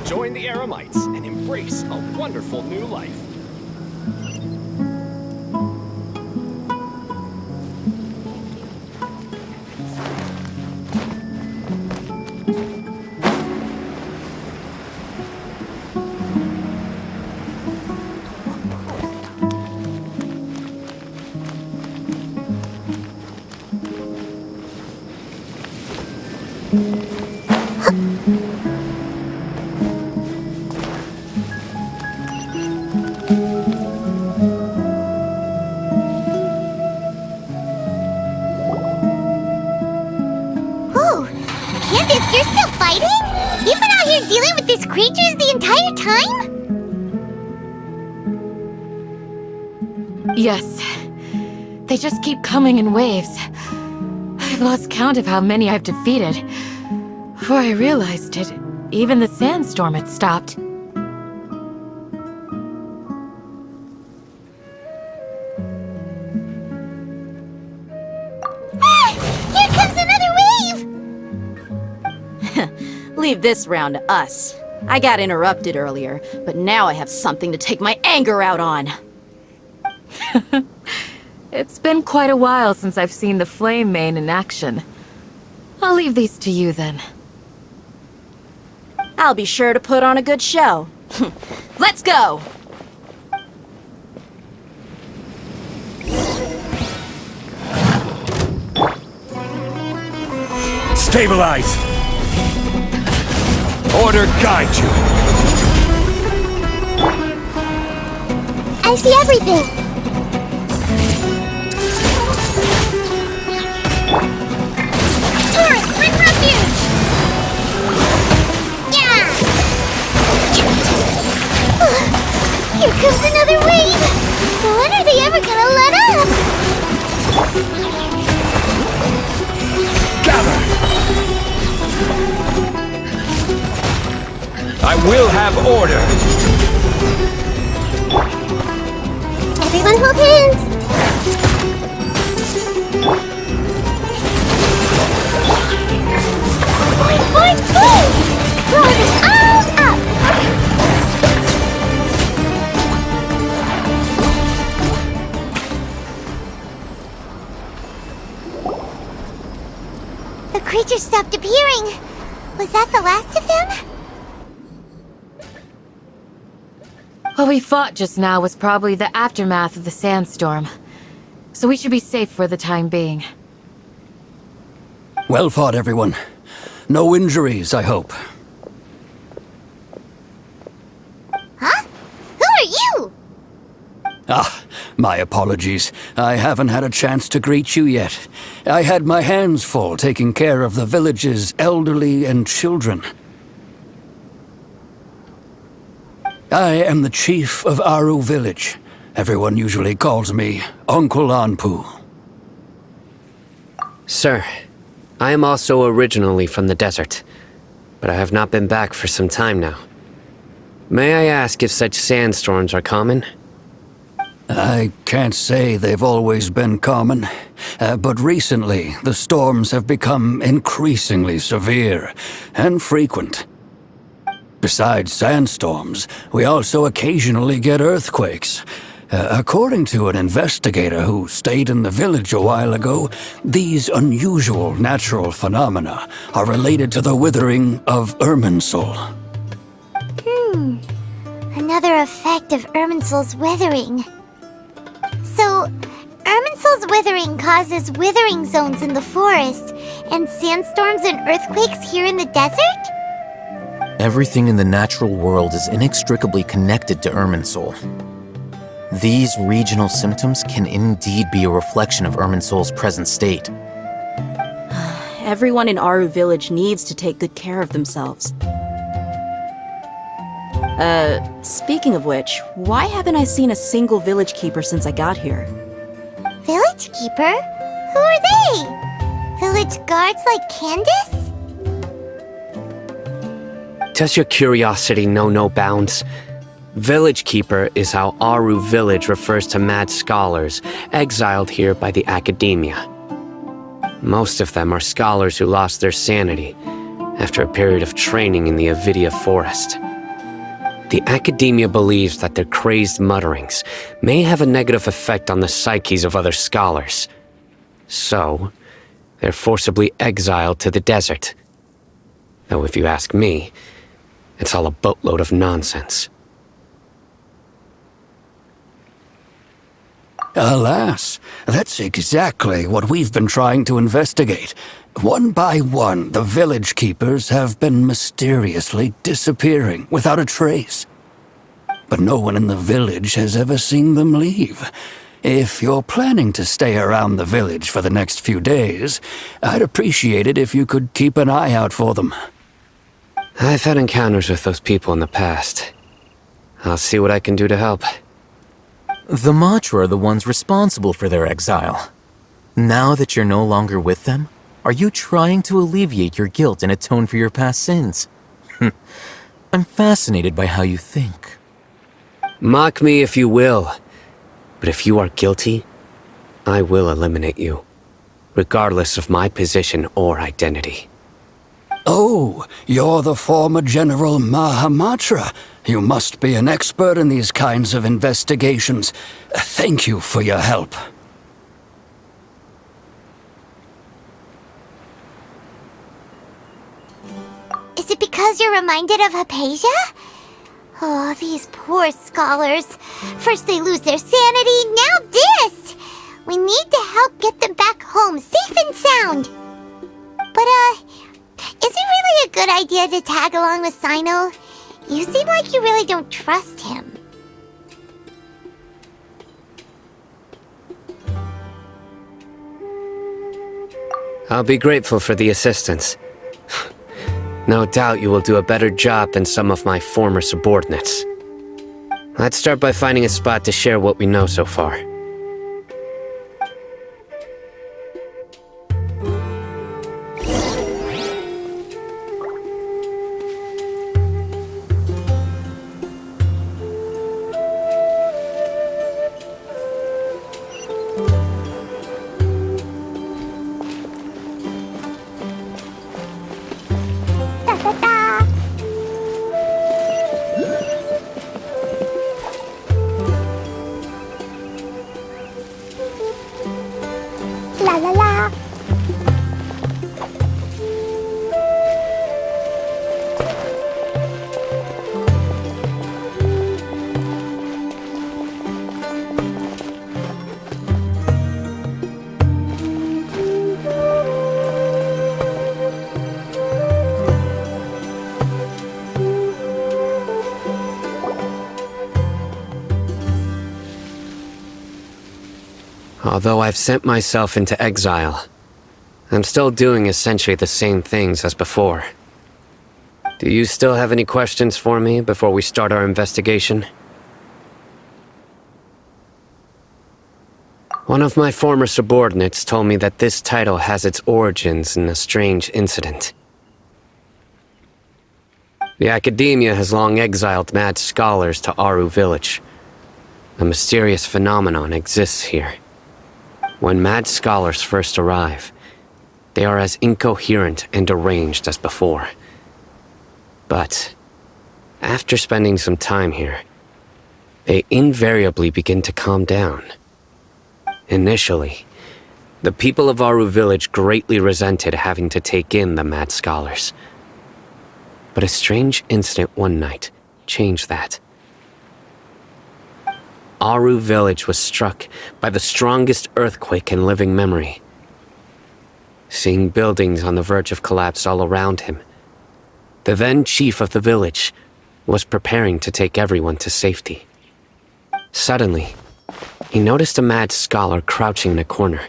join the Eremites and embrace a wonderful new life. You're still fighting? You've been out here dealing with these creatures the entire time? Yes. They just keep coming in waves. I've lost count of how many I've defeated. Before I realized it, even the sandstorm had stopped. Here comes another wave! Leave this round to us. I got interrupted earlier, but now I have something to take my anger out on. It's been quite a while since I've seen the Flame Mane in action. I'll leave these to you then. I'll be sure to put on a good show. Let's go! Stabilize! Order guide you! I see everything! Turret, bring refuge! Yeah! Here comes another wave! When are they ever gonna let up? Gather! I will have order! Everyone hold hands! Point two! Roll it all up! The creatures stopped appearing. Was that the last of them? What we fought just now was probably the aftermath of the sandstorm. So we should be safe for the time being. Well fought, everyone. No injuries, I hope. Huh? Who are you? Ah, my apologies. I haven't had a chance to greet you yet. I had my hands full taking care of the village's elderly and children. I am the chief of Aaru village. Everyone usually calls me Uncle Anpu. Sir, I am also originally from the desert, but I have not been back for some time now. May I ask if such sandstorms are common? I can't say they've always been common, but recently the storms have become increasingly severe and frequent. Besides sandstorms, we also occasionally get earthquakes. According to an investigator who stayed in the village a while ago, these unusual natural phenomena are related to the withering of Irminsul. Another effect of Irminsul's withering. So, Irminsul's withering causes withering zones in the forest, and sandstorms and earthquakes here in the desert? Everything in the natural world is inextricably connected to Irminsul. These regional symptoms can indeed be a reflection of Irminsul's present state. Everyone in Aaru village needs to take good care of themselves. Speaking of which, why haven't I seen a single village keeper since I got here? Village keeper? Who are they? Village guards like Candace? Does your curiosity know no bounds? Village Keeper is how Aaru village refers to mad scholars exiled here by the academia. Most of them are scholars who lost their sanity after a period of training in the Avidia forest. The academia believes that their crazed mutterings may have a negative effect on the psyches of other scholars. So, they're forcibly exiled to the desert. Though if you ask me, it's all a boatload of nonsense. Alas, that's exactly what we've been trying to investigate. One by one, the village keepers have been mysteriously disappearing without a trace. But no one in the village has ever seen them leave. If you're planning to stay around the village for the next few days, I'd appreciate it if you could keep an eye out for them. I've had encounters with those people in the past. I'll see what I can do to help. The Matra are the ones responsible for their exile. Now that you're no longer with them, are you trying to alleviate your guilt and atone for your past sins? I'm fascinated by how you think. Mock me if you will, but if you are guilty, I will eliminate you, regardless of my position or identity. Oh, you're the former General Mahamatra. You must be an expert in these kinds of investigations. Thank you for your help. Is it because you're reminded of Hypatia? Oh, these poor scholars. First they lose their sanity, now this! We need to help get them back home, safe and sound. But, is it really a good idea to tag along with Sayno? You seem like you really don't trust him. I'll be grateful for the assistance. No doubt you will do a better job than some of my former subordinates. Let's start by finding a spot to share what we know so far. La la la. Although I've sent myself into exile, I'm still doing essentially the same things as before. Do you still have any questions for me before we start our investigation? One of my former subordinates told me that this title has its origins in a strange incident. The academia has long exiled mad scholars to Aaru village. A mysterious phenomenon exists here. When mad scholars first arrive, they are as incoherent and deranged as before. But after spending some time here, they invariably begin to calm down. Initially, the people of Aaru village greatly resented having to take in the mad scholars. But a strange incident one night changed that. Aaru village was struck by the strongest earthquake in living memory. Seeing buildings on the verge of collapse all around him, the then chief of the village was preparing to take everyone to safety. Suddenly, he noticed a mad scholar crouching in a corner,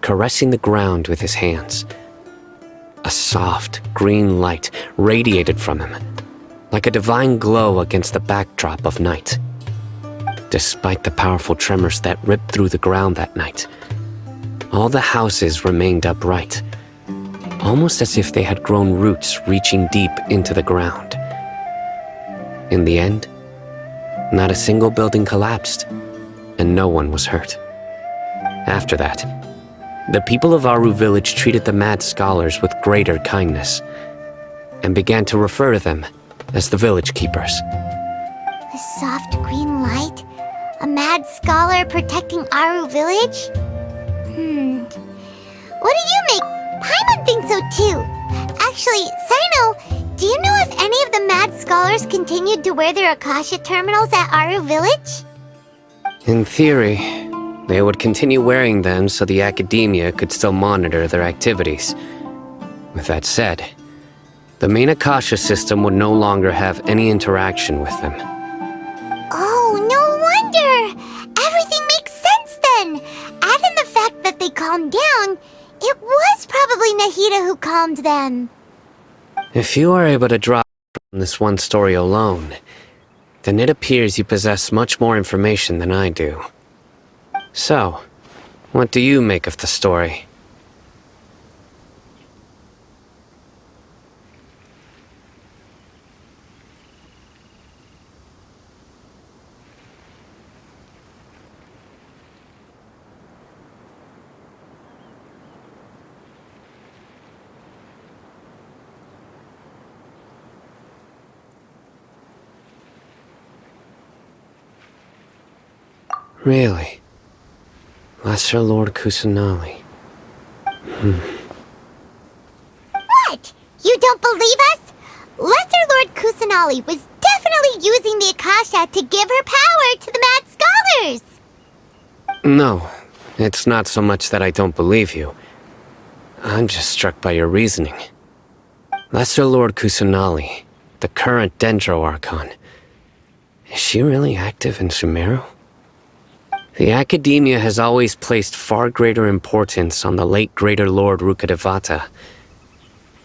caressing the ground with his hands. A soft, green light radiated from him, like a divine glow against the backdrop of night. Despite the powerful tremors that ripped through the ground that night, all the houses remained upright, almost as if they had grown roots reaching deep into the ground. In the end, not a single building collapsed, and no one was hurt. After that, the people of Aaru village treated the mad scholars with greater kindness, and began to refer to them as the village keepers. A soft green light? A mad scholar protecting Aaru village? What do you make? Paimon thinks so too. Actually, Sayno, do you know if any of the mad scholars continued to wear their Akasha terminals at Aaru village? In theory, they would continue wearing them so the academia could still monitor their activities. With that said, the main Akasha system would no longer have any interaction with them. Oh, no wonder! Everything makes sense then! Add in the fact that they calmed down, it was probably Nahida who calmed them. If you are able to draw from this one story alone, then it appears you possess much more information than I do. So, what do you make of the story? Really? Lesser Lord Kusanali. What? You don't believe us? Lesser Lord Kusanali was definitely using the Akasha to give her power to the mad scholars! No, it's not so much that I don't believe you. I'm just struck by your reasoning. Lesser Lord Kusanali, the current Dendro Archon. Is she really active in Sumero? The Academia has always placed far greater importance on the late Greater Lord Rukkhadevata.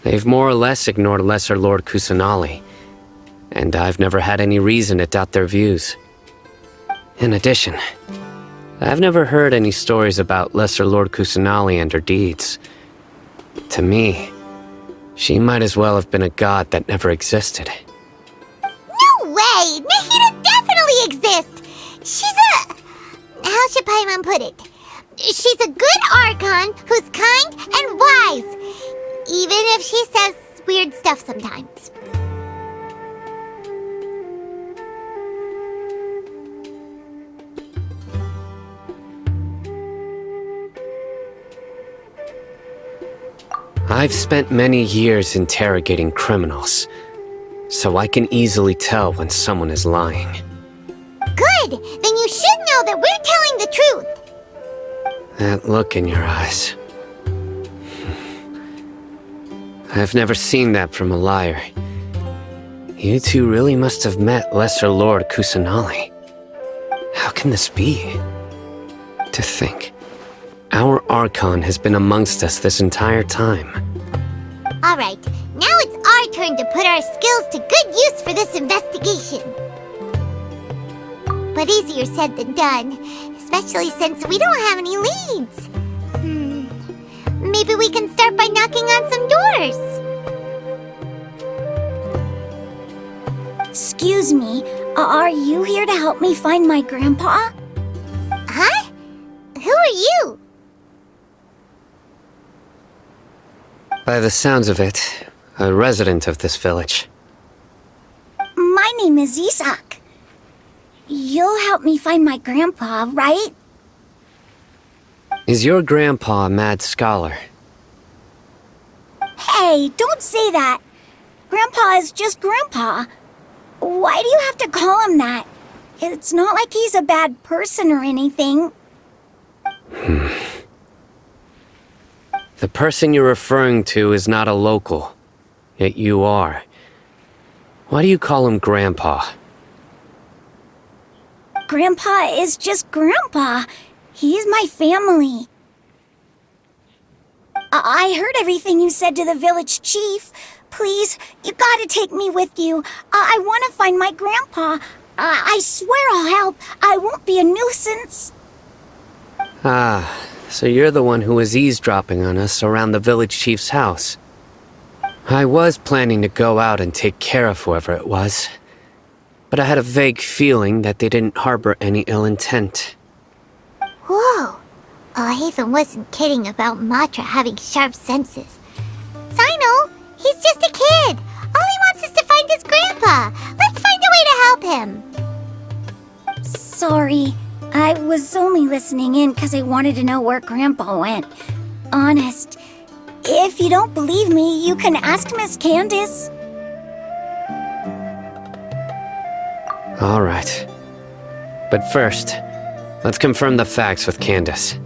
They've more or less ignored Lesser Lord Kusanali, and I've never had any reason to doubt their views. In addition, I've never heard any stories about Lesser Lord Kusanali and her deeds. To me, she might as well have been a god that never existed. No way! Nahida definitely exists! She's a... How should Paimon put it? She's a good Archon who's kind and wise, even if she says weird stuff sometimes. I've spent many years interrogating criminals, so I can easily tell when someone is lying. Good! Then you should know that we're telling the truth! That look in your eyes. I've never seen that from a liar. You two really must have met Lesser Lord Kusanali. How can this be? To think, our Archon has been amongst us this entire time. Alright, now it's our turn to put our skills to good use for this investigation. But easier said than done, especially since we don't have any leads. Maybe we can start by knocking on some doors. Excuse me, are you here to help me find my grandpa? Huh? Who are you? By the sounds of it, a resident of this village. My name is Isak. You'll help me find my grandpa, right? Is your grandpa a mad scholar? Hey, don't say that. Grandpa is just Grandpa. Why do you have to call him that? It's not like he's a bad person or anything. The person you're referring to is not a local, yet you are. Why do you call him Grandpa? Grandpa is just Grandpa. He's my family. I heard everything you said to the village chief. Please, you gotta take me with you. I want to find my grandpa. I swear I'll help. I won't be a nuisance. Ah, so you're the one who was eavesdropping on us around the village chief's house. I was planning to go out and take care of whoever it was, but I had a vague feeling that they didn't harbor any ill intent. Whoa. Haven wasn't kidding about Matra having sharp senses. Sayno, he's just a kid. All he wants is to find his grandpa. Let's find a way to help him. sorry. I was only listening in because I wanted to know where Grandpa went. Honest. If you don't believe me, you can ask Miss Candace. All right. But first, let's confirm the facts with Candace.